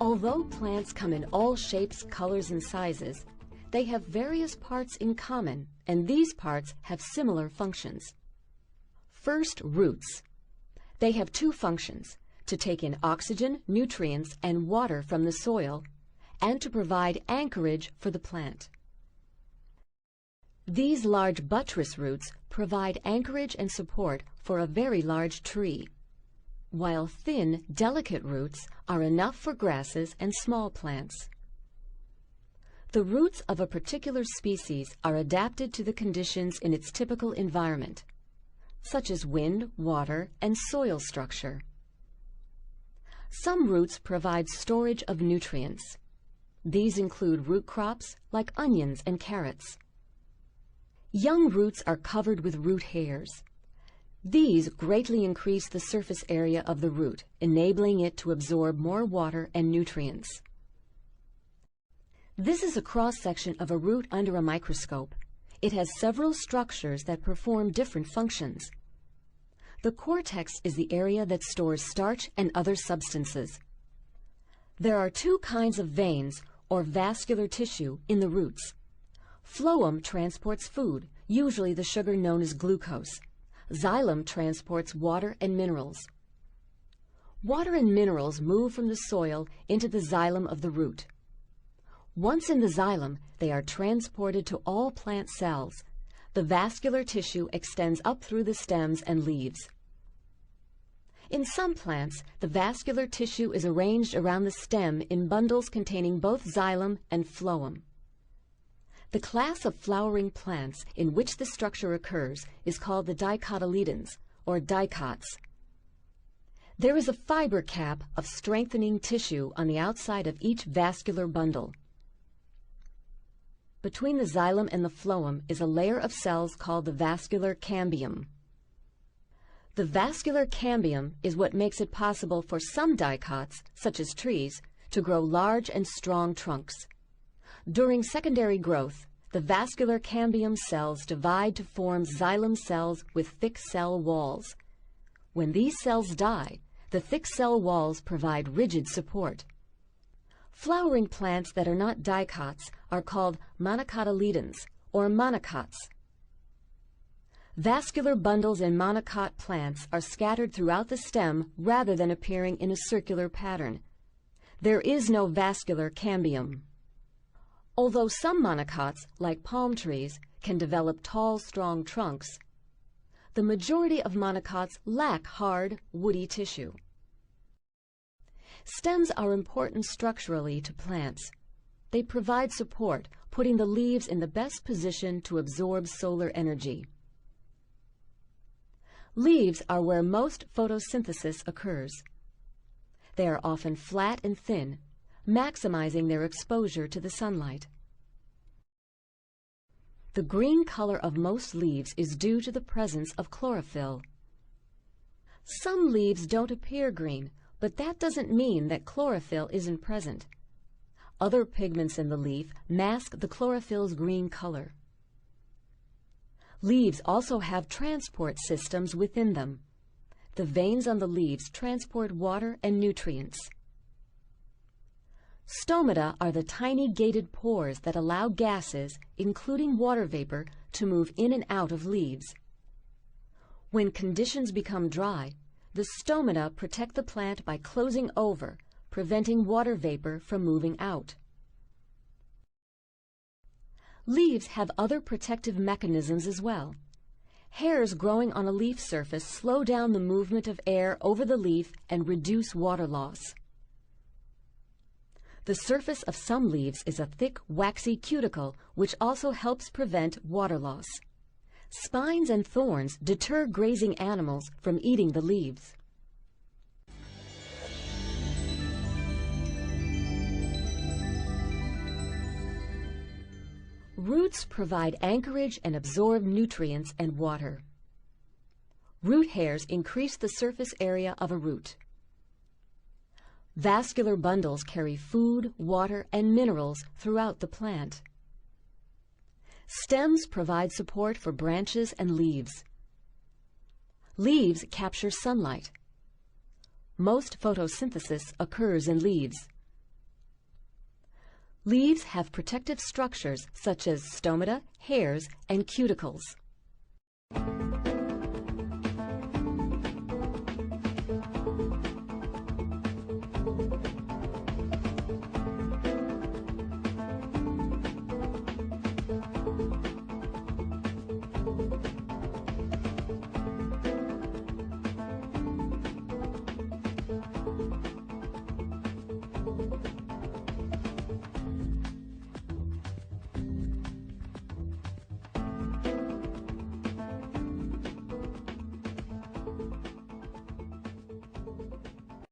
Although plants come in all shapes, colors, and sizes, they have various parts in common, and these parts have similar functions. First, roots. They have two functions: to take in oxygen, nutrients, and water from the soil, and to provide anchorage for the plant. These large buttress roots provide anchorage and support for a very large tree, while thin, delicate roots are enough for grasses and small plants. The roots of a particular species are adapted to the conditions in its typical environment, such as wind, water, and soil structure. Some roots provide storage of nutrients. These include root crops like onions and carrots. Young roots are covered with root hairs. These greatly increase the surface area of the root, enabling it to absorb more water and nutrients. This is a cross-section of a root under a microscope. It has several structures that perform different functions. The cortex is the area that stores starch and other substances. There are two kinds of veins, or vascular tissue, in the roots. Phloem transports food, usually the sugar known as glucose. Xylem transports water and minerals. Water and minerals move from the soil into the xylem of the root. Once in the xylem, they are transported to all plant cells. The vascular tissue extends up through the stems and leaves. In some plants, the vascular tissue is arranged around the stem in bundles containing both xylem and phloem. The class of flowering plants in which this structure occurs is called the dicotyledons, or dicots. There is a fiber cap of strengthening tissue on the outside of each vascular bundle. Between the xylem and the phloem is a layer of cells called the vascular cambium. The vascular cambium is what makes it possible for some dicots, such as trees, to grow large and strong trunks. During secondary growth, the vascular cambium cells divide to form xylem cells with thick cell walls. When these cells die, the thick cell walls provide rigid support. Flowering plants that are not dicots are called monocotyledons, or monocots. Vascular bundles in monocot plants are scattered throughout the stem rather than appearing in a circular pattern. There is no vascular cambium. Although some monocots, like palm trees, can develop tall, strong trunks, the majority of monocots lack hard, woody tissue. Stems are important structurally to plants. They provide support, putting the leaves in the best position to absorb solar energy. Leaves are where most photosynthesis occurs. They are often flat and thin, maximizing their exposure to the sunlight. The green color of most leaves is due to the presence of chlorophyll. Some leaves don't appear green, but that doesn't mean that chlorophyll isn't present. Other pigments in the leaf mask the chlorophyll's green color. Leaves also have transport systems within them. The veins on the leaves transport water and nutrients. Stomata are the tiny gated pores that allow gases, including water vapor, to move in and out of leaves. When conditions become dry, the stomata protect the plant by closing over, preventing water vapor from moving out. Leaves have other protective mechanisms as well. Hairs growing on a leaf surface slow down the movement of air over the leaf and reduce water loss. The surface of some leaves is a thick, waxy cuticle, which also helps prevent water loss. Spines and thorns deter grazing animals from eating the leaves. Roots provide anchorage and absorb nutrients and water. Root hairs increase the surface area of a root. Vascular bundles carry food, water, and minerals throughout the plant. Stems provide support for branches and leaves. Leaves capture sunlight. Most photosynthesis occurs in leaves. Leaves have protective structures such as stomata, hairs, and cuticles.